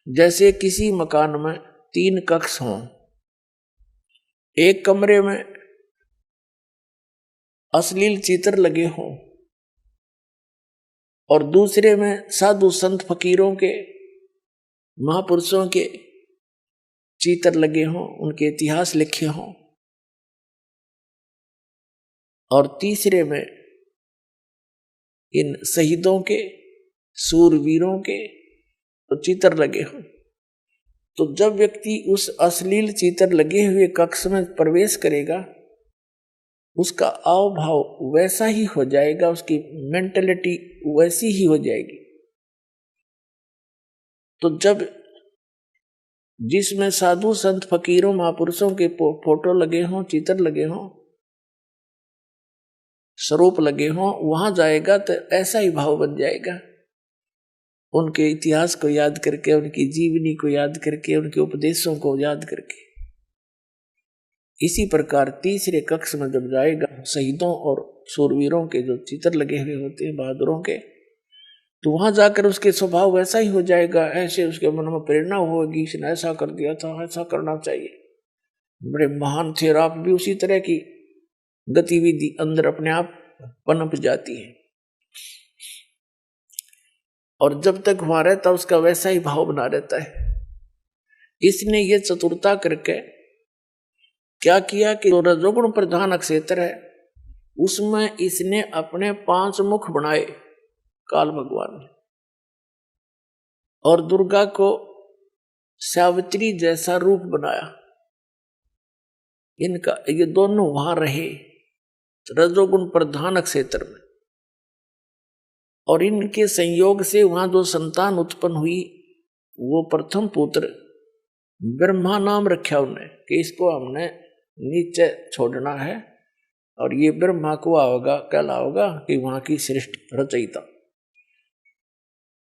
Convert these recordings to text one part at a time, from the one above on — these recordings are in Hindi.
जैसे किसी मकान में 3 कक्ष हों, एक कमरे में अश्लील चित्र लगे हों और दूसरे में साधु संत फकीरों के, महापुरुषों के चित्र लगे हों, उनके इतिहास लिखे हों, और तीसरे में इन शहीदों के, सूरवीरों के तो चित्र लगे हों। तो जब व्यक्ति उस अश्लील चित्र लगे हुए कक्ष में प्रवेश करेगा, उसका आव भाव वैसा ही हो जाएगा, उसकी मेंटलिटी वैसी ही हो जाएगी। तो जब जिसमें साधु संत फकीरों महापुरुषों के फोटो लगे हों, चित्र लगे हों, स्वरूप लगे हों, वहां जाएगा तो ऐसा ही भाव बन जाएगा। उनके इतिहास को याद करके, उनकी जीवनी को याद करके, उनके उपदेशों को याद करके। इसी प्रकार तीसरे कक्ष में जब जाएगा, शहीदों और शूरवीरों के जो चित्र लगे हुए होते हैं, बहादुरों के, तो वहां जाकर उसके स्वभाव वैसा ही हो जाएगा। ऐसे उसके मन में प्रेरणा होगी, इसने ऐसा कर दिया था, ऐसा करना चाहिए, बड़े महान थे। और आप भी उसी तरह की गतिविधि अंदर अपने आप पनप जाती है। और जब तक वहां रहता उसका वैसा ही भाव बना रहता है। इसने ये चतुरता करके क्या किया कि जो रजोगुण प्रधान क्षेत्र है उसमें इसने अपने 5 मुख बनाए काल भगवान ने, और दुर्गा को सावित्री जैसा रूप बनाया। इनका ये दोनों वहां रहे रजोगुण प्रधान क्षेत्र में, और इनके संयोग से वहां जो संतान उत्पन्न हुई वो प्रथम पुत्र ब्रह्मा नाम रखा उन्हें कि इसको हमने नीचे छोड़ना है और ये ब्रह्मा को आओगा, कहलाओगा कि वहां की सृष्टि रचयिता।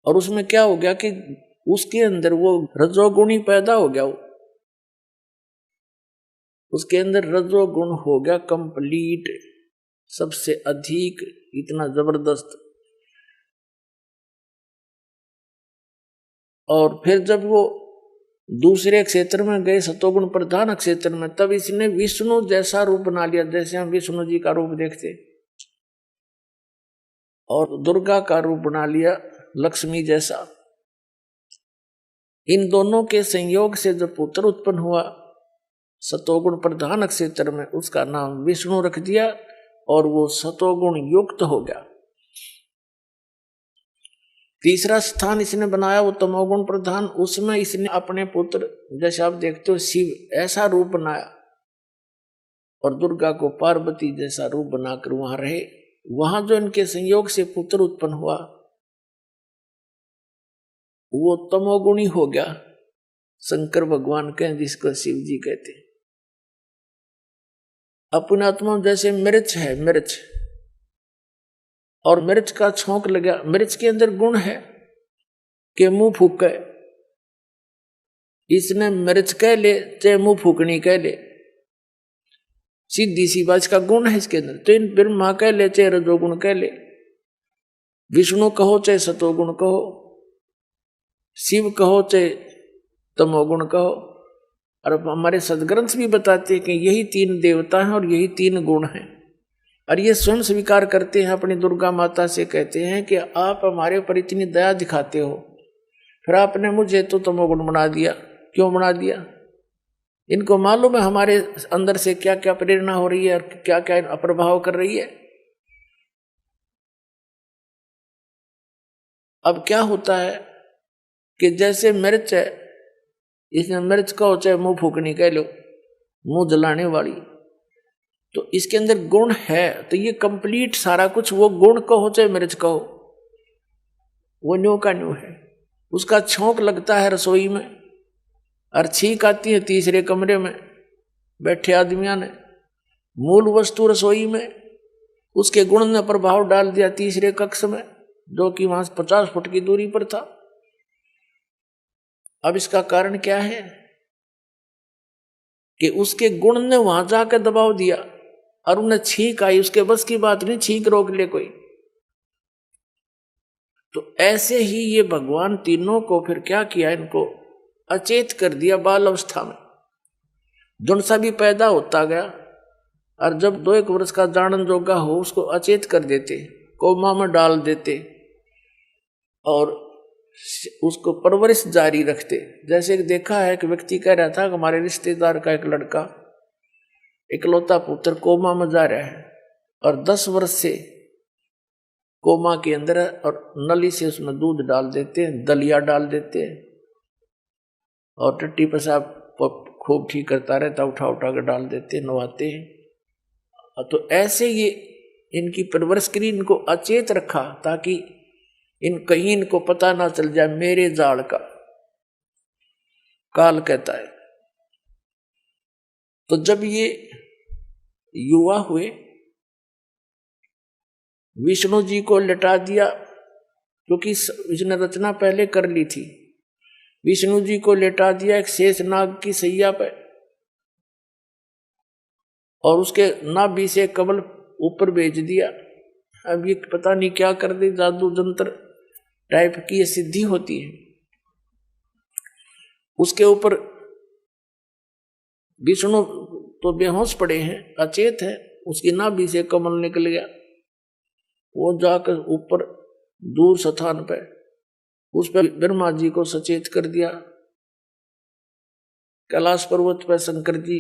और उसमें क्या हो गया कि उसके अंदर वो रजोगुणी पैदा हो गया, उसके अंदर रजोगुण हो गया कंप्लीट, सबसे अधिक, इतना जबरदस्त। और फिर जब वो दूसरे क्षेत्र में गए, सतोगुण प्रधान क्षेत्र में, तब इसने विष्णु जैसा रूप बना लिया, जैसे हम विष्णु जी का रूप देखते, और दुर्गा का रूप बना लिया लक्ष्मी जैसा। इन दोनों के संयोग से जो पुत्र उत्पन्न हुआ सतोगुण प्रधान क्षेत्र में, उसका नाम विष्णु रख दिया और वो सतोगुण युक्त हो गया। तीसरा स्थान इसने बनाया वो तमोगुण प्रधान, उसमें इसने अपने पुत्र, जैसे आप देखते हो शिव ऐसा रूप बनाया, और दुर्गा को पार्वती जैसा रूप बनाकर वहां रहे। वहां जो इनके संयोग से पुत्र उत्पन्न हुआ वो तमोगुणी हो गया, शंकर भगवान कहें जिसको शिव जी कहते। अपने आत्मा जैसे मिर्च है, मिर्च, और मिर्च का छोंक लगा, मिर्च के अंदर गुण है कि मुंह फूके, इसने मिर्च कह ले चाहे मुंह फूकनी कह ले, सीधी सी बात का गुण है इसके अंदर। तो इन ब्रह्मा कह ले चाहे रजोगुण कह ले, विष्णु कहो चाहे सतोगुण कहो, शिव कहो चाहे तमोगुण कहो। और हमारे सदग्रंथ भी बताते हैं कि यही 3 देवता हैं और यही 3 गुण हैं। और ये स्वयं स्वीकार करते हैं, अपनी दुर्गा माता से कहते हैं कि आप हमारे ऊपर इतनी दया दिखाते हो, फिर आपने मुझे तो तमोगुण बना दिया, क्यों बना दिया? इनको मालूम है हमारे अंदर से क्या क्या प्रेरणा हो रही है और क्या क्या प्रभाव कर रही है। अब क्या होता है कि जैसे मिर्च है, इसने मिर्च कहो चाहे मुंह फूकनी कह लो, मुंह जलाने वाली, तो इसके अंदर गुण है, तो ये कंप्लीट सारा कुछ, वो गुण कहो चाहे मिर्च कहो, वो न्यू का न्यू है। उसका छोंक लगता है रसोई में और छींक आती है तीसरे कमरे में बैठे आदमियों ने, मूल वस्तु रसोई में, उसके गुण ने प्रभाव डाल दिया तीसरे कक्ष में, जो कि वहां 50 फुट की दूरी पर था। अब इसका कारण क्या है कि उसके गुण ने वहां जाकर दबाव दिया और उन्हें छींक आई, उसके बस की बात नहीं छींक रोक ले कोई। तो ऐसे ही ये भगवान तीनों को फिर क्या किया, इनको अचेत कर दिया बाल अवस्था में। जौन सा भी पैदा होता गया और जब 2-1 वर्ष का जानन जोगा हो उसको अचेत कर देते, कोमा में डाल देते और उसको परवरिश जारी रखते। जैसे देखा है कि व्यक्ति कह रहा था कि हमारे रिश्तेदार का एक लड़का इकलौता पुत्र कोमा में जा रहा है और 10 वर्ष से कोमा के अंदर है और नली से उसमें दूध डाल देते हैं, दलिया डाल देते हैं और टट्टी पेशाब खूब ठीक करता रहता, उठा उठा कर डाल देते हैं, नवाते हैं। तो ऐसे ये इनकी परवरिश करी, इनको अचेत रखा ताकि कहीं इनको पता ना चल जाए मेरे जाल का। काल कहता है। तो जब ये युवा हुए, विष्णु जी को लिटा दिया, क्योंकि इसने रचना पहले कर ली थी। विष्णु जी को लेटा दिया एक शेष नाग की सैया पे और उसके नाभि से कमल ऊपर भेज दिया। अब ये पता नहीं क्या कर दे, जादू जंत्र टाइप की ये सिद्धि होती है। उसके ऊपर विष्णु तो बेहोश पड़े हैं, अचेत है, उसकी नाभि से कमल निकल गया। वो जाकर ऊपर दूर स्थान पे उस पर ब्रह्मा जी को सचेत कर दिया। कैलाश पर्वत पर शंकर जी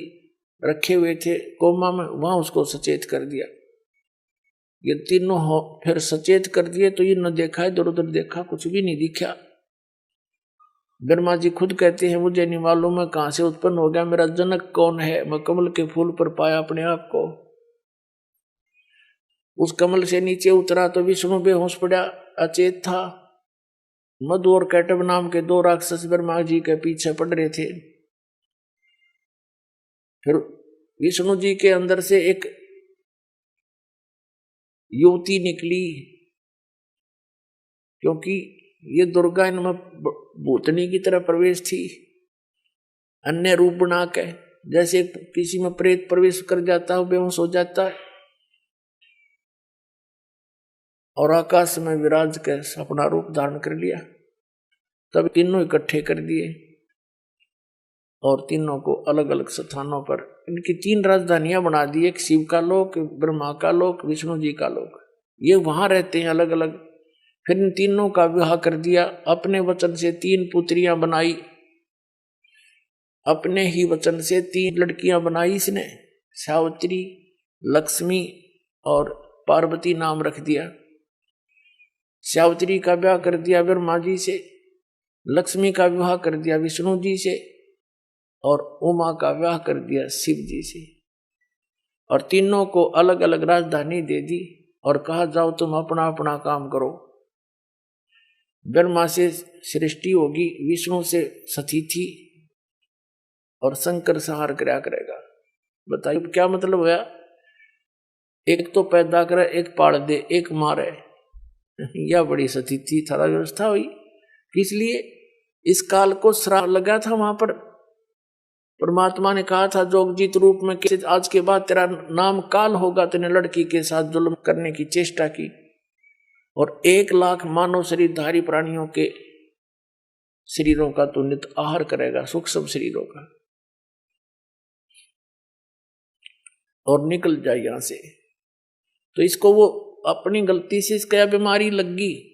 रखे हुए थे कोमा में, वहां उसको सचेत कर दिया। ये तीनों फिर सचेत कर दिए तो ये न देखा, इधर उधर देखा, कुछ भी नहीं दिखा। ब्रह्मा जी खुद कहते हैं मुझे नहीं मालूम मैं कहां से उत्पन्न हो गया, मेरा जनक कौन है, मैं कमल के फूल पर पाया अपने आप को। उस कमल से नीचे उतरा तो विष्णु बेहोश पड़ा, अचेत था। मधु और कैटब नाम के 2 राक्षस ब्रह्मा जी के पीछे पड़ रहे थे। फिर विष्णु जी के अंदर से एक युवती निकली, क्योंकि ये दुर्गा इनमें भूतनी की तरह प्रवेश थी, अन्य रूप बना के, जैसे किसी में प्रेत प्रवेश कर जाता है, बेहोश हो जाता है, और आकाश में विराज के अपना रूप धारण कर लिया। तब तीनों इकट्ठे कर दिए और तीनों को अलग अलग स्थानों पर इनकी 3 राजधानियां बना दी, एक शिव का लोक, ब्रह्मा का लोक, विष्णु जी का लोक। ये वहां रहते हैं अलग अलग। फिर इन तीनों का विवाह कर दिया, अपने वचन से 3 पुत्रियां बनाई, अपने ही वचन से 3 लड़कियां बनाई इसने, सावित्री, लक्ष्मी और पार्वती नाम रख दिया। सावित्री का विवाह कर दिया ब्रह्मा जी से, लक्ष्मी का विवाह कर दिया विष्णु जी से और उमा का विवाह कर दिया शिव जी से। और तीनों को अलग अलग राजधानी दे दी और कहा जाओ तुम अपना अपना काम करो। ब्रह्मा से सृष्टि होगी, विष्णु से सतिथि और शंकर संहार कराया करेगा। बताइए क्या मतलब हुआ? एक तो पैदा करे, एक पाल दे, एक मारे, यह बड़ी सतिथि थारा व्यवस्था हुई। इसलिए इस काल को श्राप लगा था। वहां पर परमात्मा ने कहा था जोगजीत रूप में कि आज के बाद तेरा नाम काल होगा। तेने लड़की के साथ जुल्म करने की चेष्टा की और 1 लाख मानव शरीरधारी प्राणियों के शरीरों का तो नित आहार करेगा, सूक्ष्म शरीरों का, और निकल जाए यहां से। तो इसको वो अपनी गलती से इसका बीमारी लग गई,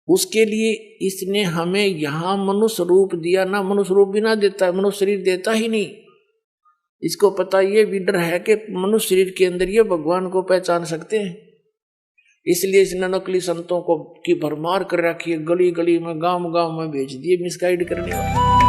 उसके लिए इसने हमें यहां मनुष्य रूप दिया। ना मनुष्य रूप भी ना देता है, मनुष्य शरीर देता ही नहीं। इसको पता ये भी डर है कि मनुष्य शरीर के अंदर ये भगवान को पहचान सकते हैं, इसलिए इसने नकली संतों को की भरमार कर रखी है, गली गली में, गांव गांव में भेज दिए मिसगाइड करने वाले।